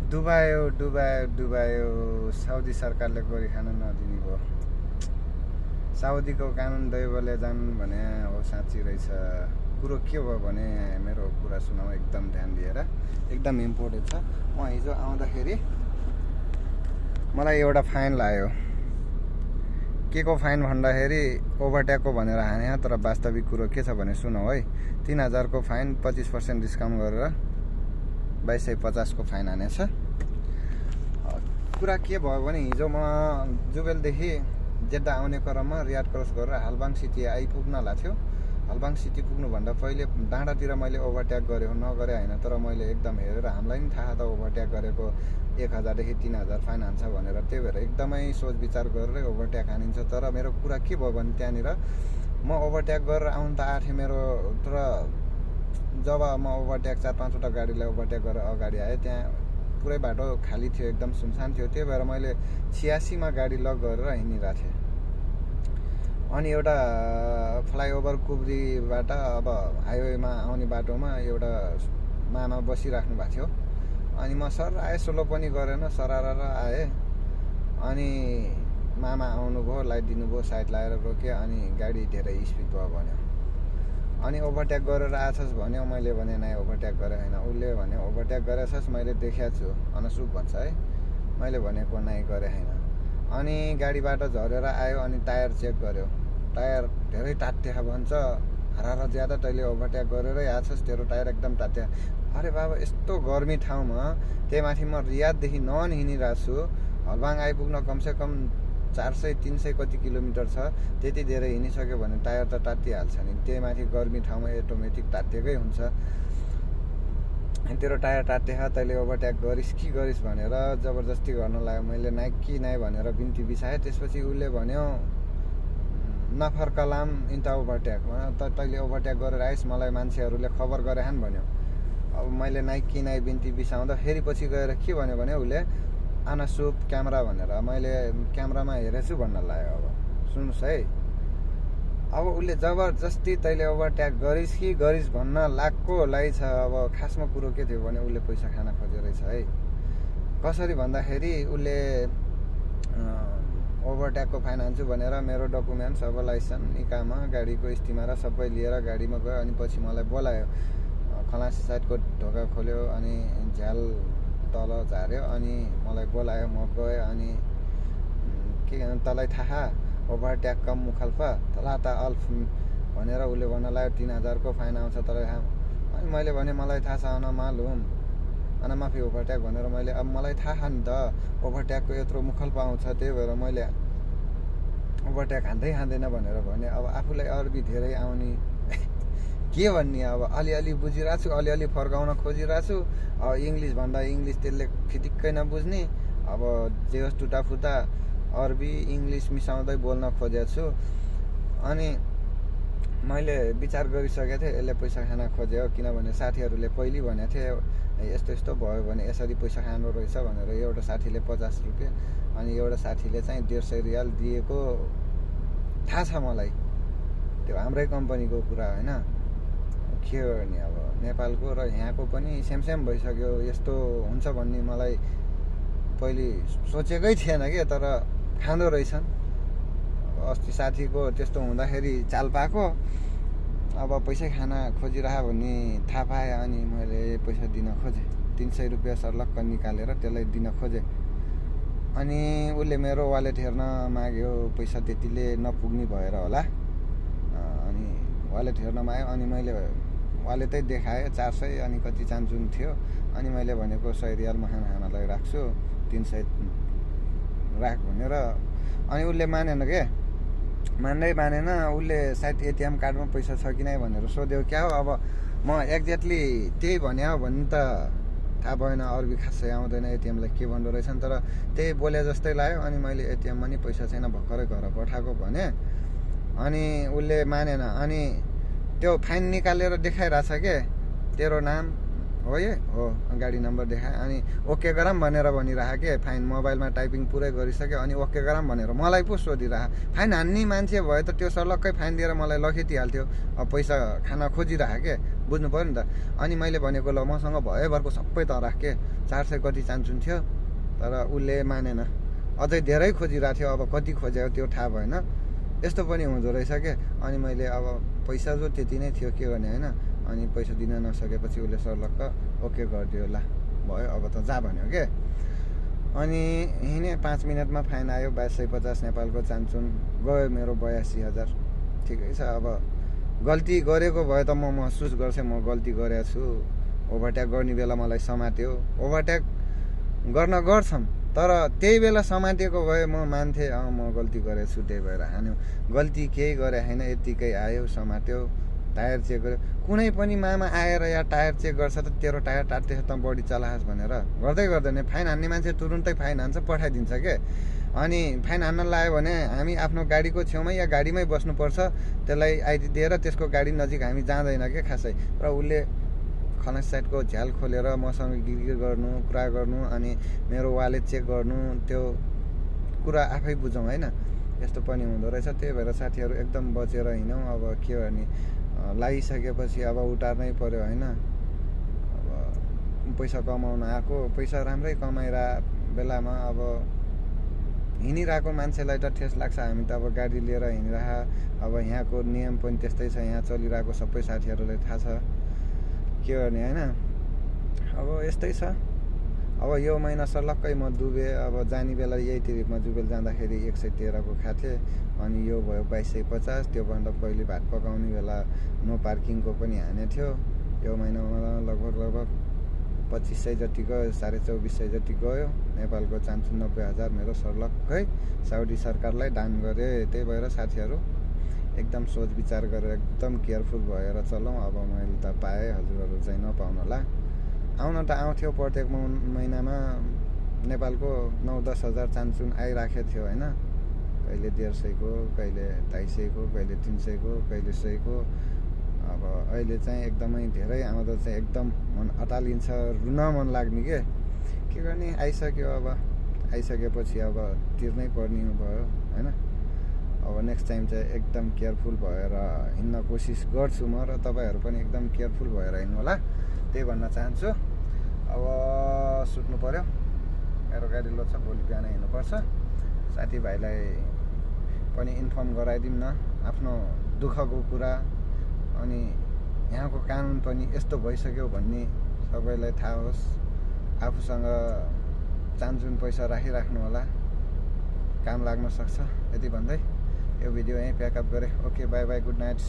डुबायो Saudi सरकारले गोरी खान नदिने भयो। साउदीको कानुन दैवले जान् भने हो साँच्ची रहेछ। कुरो के भयो भने मेरो कुरा सुनाऊ एकदम ध्यान दिएर, एकदम इम्पोर्टेन्ट छ। म हिजो आउँदाखेरि मलाई एउटा फाइन लाग्यो। के को फाइन भन्दाखेरि ओभरट्याकको भनेर हाने, तर वास्तविक कुरो के छ भने सुनौ है। 3000 को फाइन 25% डिस्काउन्ट गरेर 2250 को फाइन हानेछ। कुरा के भयो भने हिजो म जुबेलदेखि जेद्दा आउने क्रममा रियाद क्रस गरेर हालबाङ सिटी आइपुग्न लाग्थ्यो। हालबाङ सिटी पुग्नुभन्दा पहिले डाँडातिर मैले ओभरट्याक गरेँ, नगरे होइन, तर मैले एकदम हेरेर, हामीलाई पनि थाहा त ओभरट्याक गरेको 1000 देखि 3000 फाइन हान्छ भनेर, त्यही भएर एकदमै सोच विचार गरेर ओभरट्याक हानिन्छ। तर मेरो कुरा के भयो भने त्यहाँनिर म ओभरट्याक गरेर आउनु त आएको थिएँ मेरो, तर जब म ओभरट्याक 4-5वटा गाडीलाई ओभरट्याक गरेर अगाडि आएँ, त्यहाँ पुरै बाटो खाली थियो, एकदम सुनसान थियो। त्यही भएर मैले 86 मा गाडी लक गरेर हिँडिरहेको थिएँ। अनि एउटा फ्लाइओभर कुब्रीबाट अब हाइवेमा आउने बाटोमा एउटा मामा बसिराख्नु भएको थियो। अनि म सर आएँ, सोलो पनि गरेन, सराएर आएँ। अनि मामा आउनुभयो, लाइट दिनुभयो, साइड लगाएर रोकेँ। अनि गाडी धेरै स्पिड भयो भन्यो। अनि ओभरट्याक गरेर आएछस् भन्यो। मैले भने नाइ ओभरट्याक गरेँ होइन। उसले भने ओभरट्याक गरेछस्, मैले देखेको छु, अनसुप भन्छ है। मैले भनेको नाइ गरेँ होइन। अनि गाडीबाट झरेर आयो। अनि टायर चेक गर्यो, टायर धेरै टाट्या भन्छ। हरार ज्यादा तैँले ओभरट्याक गरेरै आएछस्, तेरो टायर एकदम टाट्या। अरे बाबा, यस्तो गर्मी ठाउँमा, त्यही माथि म रियाददेखि नन हिँडिरहेको छु। हलबाङ आइपुग्न कमसेकम 400-300 कति किलोमिटर छ। त्यति धेरै हिँडिसक्यो भने टायर त टाटिहाल्छ नि। त्यही माथि गर्मी ठाउँमा अटोमेटिक टाटिएकै हुन्छ। तेरो टायर टाटे, तैँले ओभरट्याक गरिस् कि गरिस् भनेर जबरजस्ती गर्न लाग्यो। मैले नाइ कि नाइ भनेर बिन्ती बिसाएँ। त्यसपछि उसले भन्यो नफर्कलाम इन्टा ओभरट्याक, तैँले ओभरट्याक गरेर आइस्, मलाई मान्छेहरूले खबर गरे हान् भन्यो। अब मैले नाइ कि नाइ बिन्ती बिसाउँदा फेरि पछि गएर के भन्यो भने उसले अनसुप क्यामेरा भनेर, मैले क्यामेरामा हेरेछु भन्न लाग्यो। अब सुन्नुहोस् है, अब उसले जबरजस्ती तैँले ओभरट्याक गरिस् कि गरिस् भन्न लाग्छ। अब खासमा कुरो के थियो भने उसले पैसा खान खोजेको रहेछ है। कसरी भन्दाखेरि उसले ओभरट्याकको फाइन हान्छु भनेर मेरो डकुमेन्ट्स, अब लाइसेन्स, इकामा, गाडीको स्टिमर सबै लिएर गाडीमा गयो। अनि पछि मलाई बोलायो, खलासी साइडको ढोका खोल्यो, अनि झ्याल तल झार्यो। अनि मलाई बोलायो, म गएँ। अनि के तँलाई थाहा ओभरट्याक कम मुखाल्फा तलाता अल्फ भनेर उसले भन्न लाग्यो। 3000 को फाइन आउँछ तँलाई थाहा। अनि मैले भने मलाई थाहा छ, मालुम माफी ओभरट्याक भनेर। मैले अब मलाई थाहा नि त ओभरट्याकको यत्रो मुखाल्फा आउँछ, त्यही भएर मैले ओभरट्याक हान्दैन भनेर भने। अब आफूलाई अरबी धेरै आउने के भन्ने, अब अलिअलि बुझिरहेको छु, अलिअलि फर्काउन खोजिरहेको छु। अब इङ्ग्लिस भन्दा इङ्ग्लिस त्यसले फिटिक्कै नबुझ्ने। अब जे होस् टुटाफुटा अरबी इङ्ग्लिस मिसाउँदै बोल्न खोजेको छु। अनि मैले विचार गरिसकेको थिएँ यसले पैसा खान खोज्यो, किनभने साथीहरूले पहिले भनेको थिए यस्तो यस्तो भयो भने यसरी पैसा खानु रहेछ भनेर। एउटा साथीले 50 रुपियाँ, अनि एउटा साथीले चाहिँ 150 रियाल दिएको थाहा छ मलाई। त्यो हाम्रै कम्पनीको कुरा होइन, के गर्ने। अब नेपालको र यहाँको पनि सेम भइसक्यो। यस्तो हुन्छ भन्ने मलाई पहिले सोचेकै थिएन कि, तर खाँदो रहेछन्। अस्ति साथीको त्यस्तो हुँदाखेरि चाल पाएको, अब पैसै खान खोजिरह भन्ने थाहा पाएँ। अनि मैले पैसा दिन खोजेँ, 300 रुपियाँ सर्लक्क निकालेर त्यसलाई दिन खोजेँ। अनि उसले मेरो वालेट हेर्न माग्यो, पैसा त्यतिले नपुग्ने भएर होला। अनि वालेट हेर्न माग्यो। अनि मैले वालेटै देखाएँ 400 अनि कति चान्चुन थियो। अनि मैले भनेको 100 रियाल म खानालाई राख्छु, 300 राख भनेर। अनि उसले मानेन के, मानेन। उसले सायद एटिएम कार्डमा पैसा छ कि नै भनेर सोध्यो। क्या हो, अब म एक्ज्याक्टली त्यही भने हो भने त थाहा भएन, अरबी खासै आउँदैन, एटिएमलाई के भन्दो रहेछन्। तर त्यही बोले जस्तै लाग्यो। अनि मैले एटिएममा नि पैसा छैन, भर्खरै घर पठाएको भने। अनि उसले मानेन। अनि त्यो फाइन निकालेर देखाइरहेछ के, तेरो नाम हो ये हो, गाडी नम्बर देखाएँ। अनि ओके गराम भनेर भनिरह के, फाइन मोबाइलमा टाइपिङ पुरै गरिसक्यो। अनि ओके गराम भनेर मलाई पो सोधिरह। फाइन हान्ने मान्छे भए त त्यो सर्लक्कै फाइन दिएर मलाई लखेटिहाल्थ्यो। अब पैसा खान खोजिरह के, बुझ्नु पऱ्यो नि त। अनि मैले भनेको ल मसँग भएभरको सबै त राख के 400 कति चान्चुन थियो, तर उसले मानेन, अझै धेरै खोजिरहेको थियो। अब कति खोज्यो त्यो थाहा भएन, यस्तो पनि हुँदो रहेछ के। अनि मैले अब पैसा जो त्यति नै थियो, के गर्ने होइन। अनि पैसा दिन नसकेपछि उसले सर्लक्क ओके गरिदियो, ला भयो अब त जा भन्यो के। अनि हिँडेँ 5 मिनटमा फाइन आयो 2250 नेपालको चान्चुन गयो मेरो 82,000। ठिकै छ, अब गल्ती गरेको भए त म महसुस गर्छेँ म गल्ती गरेको छु। ओभरट्याक गर्ने बेला मलाई समात्यो, ओभरट्याक गर्न गर्छन्, तर त्यही बेला समातेको भए म मान्थेँ म गल्ती गरेको छु त्यही भएर हान्यो। गल्ती केही गरे होइन, यत्तिकै आयो समात्यो, टायर चेक गर्यो। कुनै पनि मामा आएर या टायर चेक गर्छ त तेरो टायर टाट्दैछ त बढी चलाहास् भनेर गर्दै गर्दैन। फाइन हान्ने मान्छे तुरुन्तै फाइन हान्छ, पठाइदिन्छ के। अनि फाइन हान्न लाग्यो भने हामी आफ्नो गाडीको छेउमै या गाडीमै बस्नुपर्छ, त्यसलाई आइडी दिएर त्यसको गाडी नजिक हामी जाँदैन के खासै। र उसले खलास साइडको झ्याल खोलेर मसँग गिरगिर गर्नु, कुरा गर्नु, अनि मेरो वालेट चेक गर्नु, त्यो कुरा आफै बुझौँ होइन। यस्तो पनि हुँदो रहेछ। त्यही भएर साथीहरू एकदम बचेर हिँडौँ। अब के गर्ने, लागिसकेपछि अब उतार्नै पर्यो होइन। अब पैसा कमाउन आएको, पैसा राम्रै कमाइरहेको बेलामा अब हिँडिरहेको मान्छेलाई त ठेस लाग्छ। हामी त अब गाडी लिएर हिँडिरह, अब यहाँको नियम पनि त्यस्तै छ, यहाँ चलिरहेको सबै साथीहरूलाई थाहा छ, के गर्ने होइन। अब यस्तै छ। अब यो महिना सर्लक्कै म डुबेँ। अब जाने बेला यही ट्रिपमा जुबेल जाँदाखेरि 113 को खाएको थिएँ, अनि यो भयो 2250। त्योभन्दा पहिले भात पकाउने बेला नो पार्किङको पनि हानेको थियो। यो महिनामा लगभग 2500 जति गयो, 2450 जति गयो। नेपालको चान्चुन 90,000 मेरो सर्लक्कै साउदी सरकारलाई दान गरेँ। त्यही भएर साथीहरू एकदम सोच विचार गरेर एकदम केयरफुल भएर चलौँ। अब मैले त पाएँ, हजुरहरू चाहिँ नपाउनु होला। आउन त आउँथ्यो प्रत्येक महिनामा नेपालको 9-10 हजार चान्चुन आइराखेको थियो होइन। कहिले 150 को, कहिले 250 को, कहिले 300 को, कहिले 100 को। अब अहिले चाहिँ एकदमै धेरै आउँदा चाहिँ एकदम मन अटालिन्छ, रुन मन लाग्ने के गर्ने। आइसक्यो, अब आइसकेपछि अब तिर्नै पर्ने भयो होइन। अब नेक्स्ट टाइम चाहिँ एकदम केयरफुल भएर हिँड्न कोसिस गर्छु म, र तपाईँहरू पनि एकदम केयरफुल भएर हिँड्नु होला, त्यही भन्न चाहन्छु। अब सुत्नु पर्यो, मेरो गाडी लो छ, भोलि बिहान हिँड्नुपर्छ। साथीभाइलाई पनि इन्फर्म गराइदिउँ न आफ्नो दुःखको कुरा, अनि यहाँको कानुन पनि यस्तो भइसक्यो भन्ने सबैलाई थाहा होस्। आफूसँग चान्चुन पैसा राखिराख्नु होला, काम लाग्न सक्छ। यति भन्दै यो भिडियो यहीँ प्याकअप गरेँ। Okay, by by, good night.